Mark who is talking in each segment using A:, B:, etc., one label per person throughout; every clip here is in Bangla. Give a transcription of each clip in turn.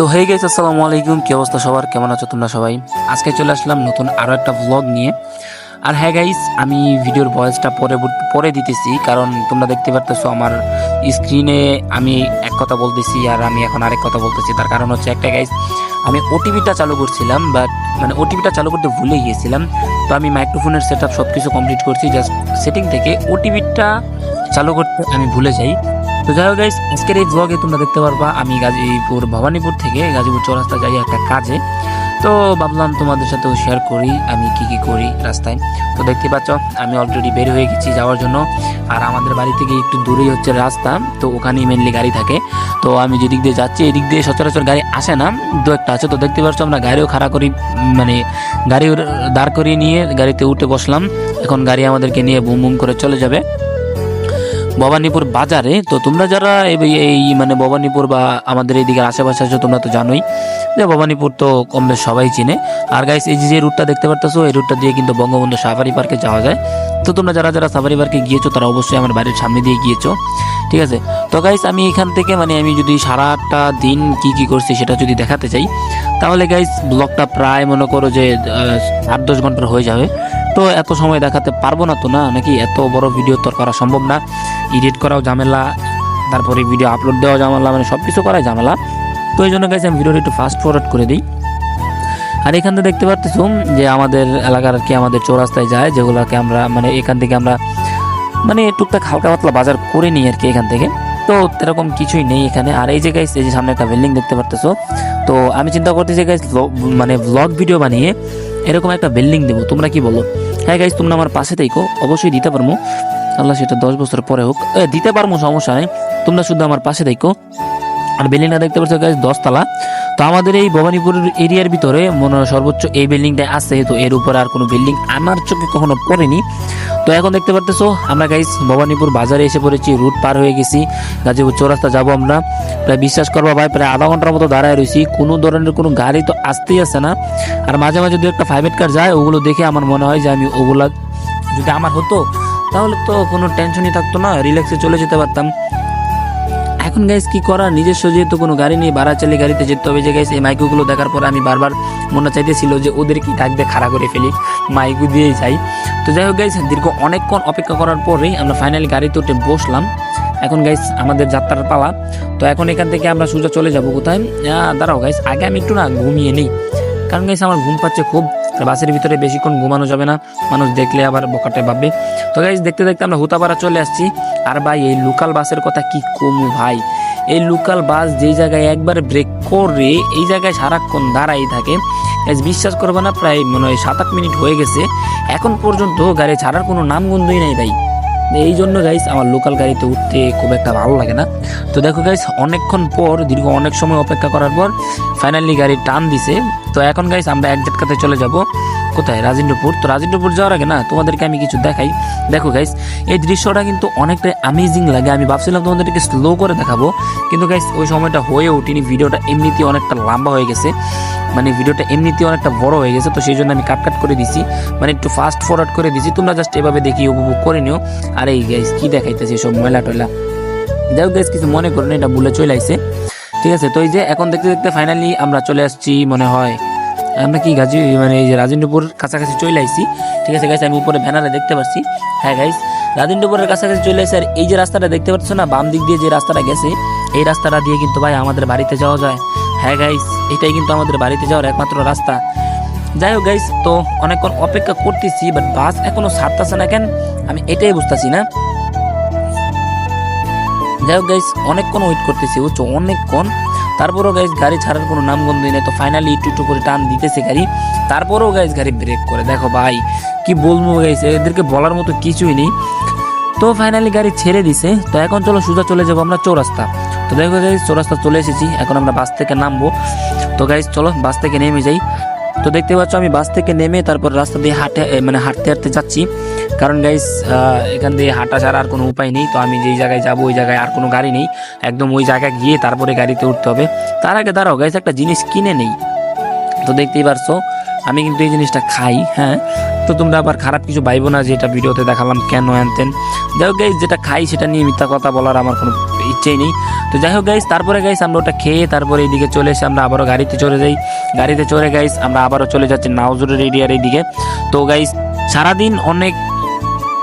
A: তো হে গাইস, আসসালামু আলাইকুম। কি অবস্থা সবার, কেমন আছো তোমরা সবাই? আজকে চলে আসলাম নতুন আরো একটা ব্লগ নিয়ে। আর হ্যাঁ গাইস, আমি ভিডিওর ভয়েসটা পরে দিতেছি, কারণ তোমরা দেখতে পারতেছো আমার স্ক্রিনে আমি এক কথা বলতেছি আর আমি এখন আরেক কথা বলতেছি। তার কারণ হচ্ছে একটা গাইস, আমি ওটিভিটা চালু করছিলাম, বাট ওটিভিটা চালু করতে ভুলে গিয়েছিলাম। তো আমি মাইক্রোফোনের সেট আপ সব কিছু কমপ্লিট করছি, জাস্ট সেটিং থেকে ওটিভিটা চালু করতে আমি ভুলে যাই। তো যাই হোক গাইস, আজকের এই ব্লগে তোমরা দেখতে পারবা আমি ভবানীপুর থেকে গাজীপুর চৌরাস্তা যাই একটা কাজে। তো ভাবলাম তোমাদের সাথেও শেয়ার করি আমি কি করি রাস্তায়। তো দেখতে পাচ্ছ আমি অলরেডি বের হয়ে গেছি যাওয়ার জন্য। আর আমাদের বাড়ি থেকে একটু দূরেই হচ্ছে রাস্তা, তো ওখানেই মেনলি গাড়ি থাকে। তো আমি যেদিক দিয়ে যাচ্ছি এদিক দিয়ে সচরাচর গাড়ি আসে না, দু একটা আছে। তো দেখতে পাচ্ছ আমরা গাড়িও খাড়া করি, গাড়ি দাঁড় করিয়ে নিয়ে গাড়িতে উঠে বসলাম। এখন গাড়ি আমাদেরকে নিয়ে বুম বুম করে চলে যাবে ভবানীপুর বাজারে। তো তোমরা যারা এই ভবানীপুর বা আমাদের এই দিকের আশেপাশে আছো তোমরা তো জানোই যে ভবানীপুর তো কম বেশ সবাই চিনে। আর গাইস, এই যে রুটটা দেখতে পারতেছো, এই রুটটা দিয়ে কিন্তু বঙ্গবন্ধু সাফারি পার্কে যাওয়া যায়। তো তোমরা যারা যারা সাফারি পার্কে গিয়েছো তারা অবশ্যই আমার বাড়ির সামনে দিয়ে গিয়েছো, ঠিক আছে? তো গাইস, আমি এখান থেকে আমি যদি সারাটা দিন কি করছি সেটা যদি দেখাতে চাই, তাহলে গাইস ব্লগটা প্রায় মনে করো যে 8-10 ঘন্টার হয়ে যাবে। তো এত সময় দেখাতে পারবো না, তো না নাকি এত বড় ভিডিও তো করা সম্ভব না। এডিট করাও ঝামেলা, তারপরে ভিডিও আপলোড দেওয়া ঝামেলা, সব কিছু করাই ঝামেলা। তো এই জন্য গাইস আমি ভিডিওটা একটু ফাস্ট ফরওয়ার্ড করে দিই। আর এখান থেকে দেখতে পারতেছ যে আমাদের এলাকার আর কি আমাদের চৌরাস্তায় যায়, যেগুলোকে আমরা এখান থেকে আমরা টুকটাক হালকা পাতলা বাজার করে নিই আর কি এখান থেকে। তো এরকম কিছুই নেই এখানে। আর এই যে গাইস, এই যে সামনে একটা বিল্ডিং দেখতে পারতেছো। তো আমি চিন্তা করতেছি গাইস ব্লগ ভিডিও বানিয়ে এরকম একটা বিল্ডিং দেবো, তোমরা কি বলো? হ্যাঁ গাইস, তোমরা আমার পাশে থেকো, অবশ্যই দিতে পারবো। আল্লাহ সেটা 10 বছর পরে হোক, দিতে পারবো, সমস্যা নেই। তোমরা শুধু আমার পাশে দেখো। আর বিল্ডিংটা দেখতে পাচ্ছ গাইস 10 তলা। তো আমাদের এই ভবানীপুর এরিয়ার ভিতরে সর্বোচ্চ এই বিল্ডিংটা আছে। তো এর উপরে আর কোনো বিল্ডিং আমার চোখে কখনো পড়েনি। তো এখন দেখতে পারতেছো আমরা গাইস ভবানীপুর বাজারে এসে পড়েছি, রুট পার হয়ে গেছি, গাজীপুর চৌরাস্তা যাবো আমরা। প্রায় বিশ্বাস করবা ভাই, প্রায় আধা ঘন্টার মতো দাঁড়ায় রয়েছি, কোনো ধরনের কোনো গাড়ি তো আসতেই আসে না। আর মাঝে মাঝে দু একটা প্রাইভেট কার যায়, ওগুলো দেখে আমার মনে হয় যে আমি ওগুলা যদি আমার হতো তাহলে তো কোনো টেনশনই থাকতো না, রিল্যাক্সে চলে যেতে পারতাম। এখন গাইস কি করা, নিজস্ব যেহেতু কোনো গাড়ি নেই, ভাড়া চালিয়ে গাড়িতে যেতে হবে। যে গাইস এই মাইকুগুলো দেখার পর আমি বারবার মনে চাইতেছিল যে ওদের কি থাকবে, খাড়া করে ফেলি, মাইকু দিয়েই যাই। তো যাই হোক গাইস, দীর্ঘ অনেকক্ষণ অপেক্ষা করার পরেই আমরা ফাইনালি গাড়িতে উঠে বসলাম। এখন গাইস আমাদের যাত্রার পালা। তো এখন এখান থেকে আমরা সোজা চলে যাব কোথায়? দাঁড়াও গাইস, আগে আমি একটু ঘুমিয়ে নিই, কারণ গাইস আমার ঘুম পাচ্ছে খুব। বাসের ভিতরে বেশিক্ষণ ঘুমানো যাবে না, মানুষ দেখলে আবার বকাটে ভাববে। তো গাইস দেখতে দেখতে আমরা হুতাপাড়া চলে আসছি। আর ভাই এই লোকাল বাসের কথা কি কমু ভাই, এই লোকাল বাস যেই জায়গায় একবার ব্রেক করে এই জায়গায় সারাক্ষণ দাঁড়াই থাকে। বিশ্বাস করবে না, প্রায় 7-8 মিনিট হয়ে গেছে, এখন পর্যন্ত গাড়ি ছাড়ার কোনো নামগন্ধই নাই ভাই। এই জন্য গাইস আমার লোকাল গাড়িতে উঠতে খুব একটা ভালো লাগে না। তো দেখো গাইস, অনেকক্ষণ পর দীর্ঘ অনেক সময় অপেক্ষা করার পর ফাইনালি গাড়ি টান দিছে। তো এখন গাইস আমরা এক ঝটকাতে চলে যাব কোথায়? রাজেন্দ্রপুর। তো রাজেন্দ্রপুর যাওয়ার আগে না তোমাদেরকে আমি কিছু দেখাই। দেখো গাইস, এই দৃশ্যটা কিন্তু অনেকটাই অ্যামেজিং লাগে। আমি ভাবছিলাম তোমাদেরকে স্লো করে দেখাবো, কিন্তু গাইস ওই সময়টা হয়ে ওঠেনি। ভিডিওটা এমনিতেই অনেকটা লম্বা হয়ে গেছে, ভিডিওটা এমনিতেই অনেকটা বড় হয়ে গেছে। তো সেই জন্য আমি কাট করে দিছি, একটু ফাস্ট ফরওয়ার্ড করে দিছি। তোমরা জাস্ট এভাবে দেখি উপভোগ করে নিও। আর এই গাইস কি দেখাইতেছে সব ময়লা টয়লা, যাই হোক গাইস কিছু মনে করেন, এটা ভুলে চলে আইছে, ঠিক আছে? তো এই যে এখন দেখতে দেখতে ফাইনালি আমরা চলে আসছি, মনে হয় আমরা কি এই যে রাজেন্দ্রপুর কাছাকাছি চলে আইছি, ঠিক আছে গাইস? আমি উপরে ব্যানারে দেখতে পাচ্ছি, হ্যাঁ গাইস রাজেন্দ্রপুরের কাছাকাছি চলে আসছে। আর এই যে রাস্তাটা দেখতে পাচ্ছ না, বাম দিক দিয়ে যে রাস্তাটা গেছে, এই রাস্তাটা দিয়ে কিন্তু ভাই আমাদের বাড়িতে যাওয়া যায়। হ্যাঁ গাইস, এটাই কিন্তু আমাদের বাড়িতে যাওয়ার একমাত্র রাস্তা। যাই হোক গাইস, তো অনেকক্ষণ অপেক্ষা করতেছি, বাট বাস এখনো ছাড়তেছে না কেন, আমি এটাই বুঝতেছি না। যাই হোক গাইস, অনেকক্ষণ ওয়েট করতেছি, বুঝছো, অনেকক্ষণ। তারপরেও গাইস গাড়ি ছাড়ার কোনো নামগন্ধই নেই। তো ফাইনালি একটু করে টান দিতেছে গাড়ি, তারপরেও গাইস গাড়ি ব্রেক করে। দেখো ভাই কি বলবো গাইস, এদেরকে বলার মতো কিছুই নেই। তো ফাইনালি গাড়ি ছেড়ে দিছে। তো এখন চলো সোজা চলে যাবো আমরা চৌরাস্তা। তো দেখো গাইস চৌরাস্তা চলে এসেছি, এখন আমরা বাস থেকে নামবো। তো গাইস চলো বাস থেকে নেমে যাই। তো দেখতে পাচ্ছ আমি বাস থেকে নেমে তারপর রাস্তা দিয়ে হাঁটতে হাঁটতে যাচ্ছি, কারণ গাইস এখান দিয়ে হাঁটা ছাড়া আর কোনো উপায় নেই। তো আমি যেই জায়গায় যাবো ওই জায়গায় আর কোনো গাড়ি নেই, একদম ওই জায়গায় গিয়ে তারপরে গাড়িতে উঠতে হবে। তার আগে দাঁড়াও গাইস, একটা জিনিস কিনে নেই। তো দেখতেই পারছো আমি কিন্তু এই জিনিসটা খাই, হ্যাঁ। তো তোমরা আবার খারাপ কিছু ভাইবো না যে এটা ভিডিওতে দেখালাম কেন আনতেন। যাই হোক গাইস, যেটা খাই সেটা নিয়ে মিথ্যা কথা বলার আমার কোনো ইচ্ছেই নেই। তো যাই হোক গাইস, তারপরে গাইস আমরা ওটা খেয়ে তারপরে এইদিকে চলে এসে আমরা আবারও গাড়িতে চলে যাই। গাড়িতে চড়ে গাইস আমরা আবারও চলে যাচ্ছি নাওজুরের এরিয়ার এইদিকে। তো গাইস সারাদিন অনেক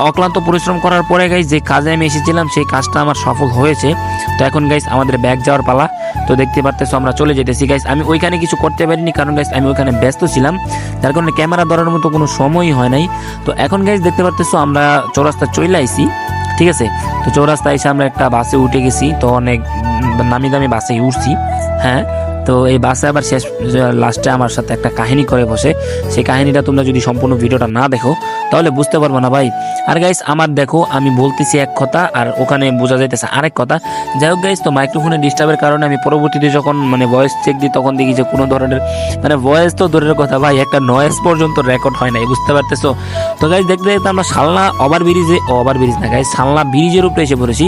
A: অক্লান্ত পরিশ্রম করার পরে গাইস যে কাজে আমি এসেছিলাম সেই কাজটা আমার সফল হয়েছে। তো এখন গাইস আমাদের ব্যাগ যাওয়ার পালা। তো দেখতে পারতেছো আমরা চলে যেতেছি গাইস। আমি ওইখানে কিছু করতে পারিনি কারণ গাইস আমি ওইখানে ব্যস্ত ছিলাম, যার কারণে ক্যামেরা ধরার মতো কোনো সময়ই হয় নাই। তো এখন গাইস দেখতে পারতেছো আমরা চৌরাস্তা চলে আইছি, ঠিক আছে। তো চৌরাস্তা এসে আমরা একটা বাসে উঠে গেছি। তো অনেক নামি দামি বাসে উঠছি, হ্যাঁ। তো এই বাসে আবার শেষ লাস্টে আমার সাথে একটা কাহিনী করে বসে। সেই কাহিনীটা তোমরা যদি সম্পূর্ণ ভিডিওটা না দেখো তাহলে বুঝতে পারবো না ভাই। আর গাইস আমার দেখো আমি বলতেছি এক কথা আর ওখানে বোঝা যাইতেছে আরেক কথা। যাই হোক গাইস, তো মাইক্রোফোনের ডিস্টার্বের কারণে আমি পরবর্তীতে যখন ভয়েস চেক দিই তখন দেখি যে কোনো ধরনের ভয়েস তো দূরের কথা ভাই, একটা নয়েজ পর্যন্ত রেকর্ড হয় নাই, বুঝতে পারতেছো। তো গাইস দেখতে দেখতে আমরা সালনা ওভারব্রিজ না গাইস, সালনা ব্রিজের উপরে এসে পড়েছি।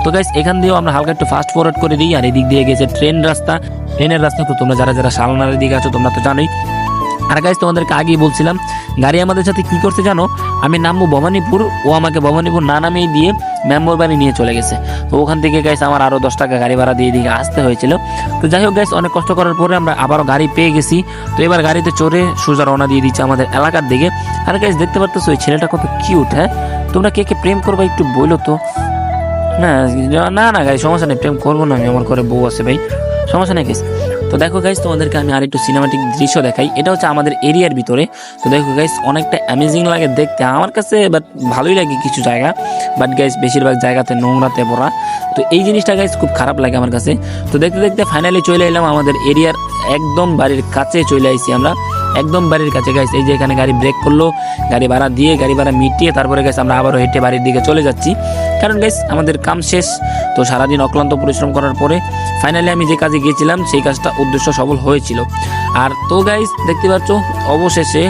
A: তো গাইস এখান দিয়েও আমরা হালকা একটু ফাস্ট ফরওয়ার্ড করে দিই। আর এদিক দিয়ে গেছে ট্রেনের রাস্তা। তো তোমরা যারা যারা সালনার দিকে আছো তোমরা তো জানোই। আর গাইস তোমাদেরকে আগেই বলছিলাম গাড়ি আমাদের সাথে কি করতে জানো, আমি নামবো ভবানীপুর, ও আমাকে ভবানীপুর না নামিয়ে দিয়ে মেম্বর বাড়ি নিয়ে চলে গেছে। তো ওখান থেকে গাইস আমার আরও 10 টাকা গাড়ি ভাড়া দিয়ে দিকে আসতে হয়েছিল। তো যাই হোক গাইস, অনেক কষ্ট করার পরে আমরা আবারও গাড়ি পেয়ে গেছি। তো এবার গাড়িতে চড়ে সোজা রওনা দিয়ে দিচ্ছে আমাদের এলাকার দিকে। আর গাইস দেখতে পারতেছো ওই ছেলেটা কত কিউট, হ্যাঁ। তোমরা কে কে প্রেম করবা একটু বলো তো। না গাইস সমস্যা নেই, প্রেম করবো না আমি, আমার ঘরে বউ আছে ভাই, সমস্যা নেই গাইস। তো দেখো গাইস তোমাদেরকে আমি আর একটু সিনেমাটিক দৃশ্য দেখাই। এটা হচ্ছে আমাদের এরিয়ার ভিতরে। তো দেখো গাইস অনেকটা অ্যামেজিং লাগে দেখতে আমার কাছে, বাট ভালোই লাগে কিছু জায়গা, বাট গাইস বেশিরভাগ জায়গাতে নোংরাতে ভরা। তো এই জিনিসটা গাইস খুব খারাপ লাগে আমার কাছে। তো দেখতে দেখতে ফাইনালি চলে এলাম আমাদের এরিয়ার একদম বাড়ির কাছে চলে আইছি আমরা, একদম বাড়ির কাছে গাইস। এই যে এখানে গাড়ি ব্রেক করলো, গাড়ি ভাড়া দিয়ে গাড়ি ভাড়া মিটিয়ে তারপরে গাইস আমরা আবারও হেঁটে বাড়ির দিকে চলে যাচ্ছি, কারণ গাইস আমাদের কাম শেষ। তো সারাদিন অক্লান্ত পরিশ্রম করার পরে ফাইনালি আমি যে কাজে গিয়েছিলাম সেই কাজটা উদ্দেশ্য সফল হয়েছিল। আর তো গাইস দেখতে পাচ্ছ অবশেষে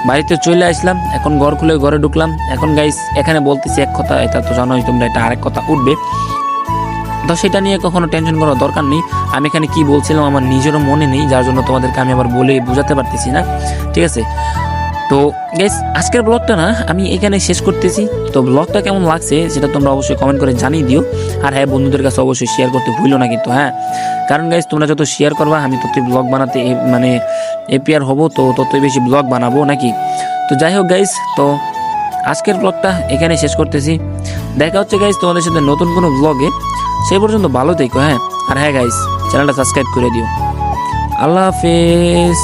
A: বাড়িতে চলে আসলাম, এখন ঘর খুলে ঘরে ঢুকলাম। এখন গাইস এখানে বলতেছি এক কথা, এটা তো জানোই তোমরা, এটা আরেক কথা উঠবে, তো সেটা নিয়ে কখনো টেনশন করার দরকার নেই। আমি এখানে কি বলছিলাম আমার নিজেরও মনে নেই, যার জন্য তোমাদেরকে আমি আবার বলে বোঝাতে পারতেছি না, ঠিক আছে। তো গাইস আজকের ব্লগটা না আমি এখানে শেষ করতেছি। তো ব্লগটা কেমন লাগছে সেটা তোমরা অবশ্যই কমেন্ট করে জানিয়ে দিও। আর হ্যাঁ, বন্ধুদের কাছে অবশ্যই শেয়ার করতে ভুলো না কিন্তু, হ্যাঁ। কারণ গাইস তোমরা যত শেয়ার করবা আমি ততই ব্লগ বানাতে এপিআর হবো, তো ততই বেশি ব্লগ বানাবো নাকি। তো যাই হোক গাইস, তো আজকের ব্লগটা এখানে শেষ করতেছি। দেখা হচ্ছে গাইস তোমাদের সাথে নতুন কোনো ব্লগে, সেই পর্যন্ত ভালো থেকো, হ্যাঁ। আর হ্যাঁ গাইস চ্যানেলটা সাবস্ক্রাইব করে দিও। আল্লাহ হাফেজ।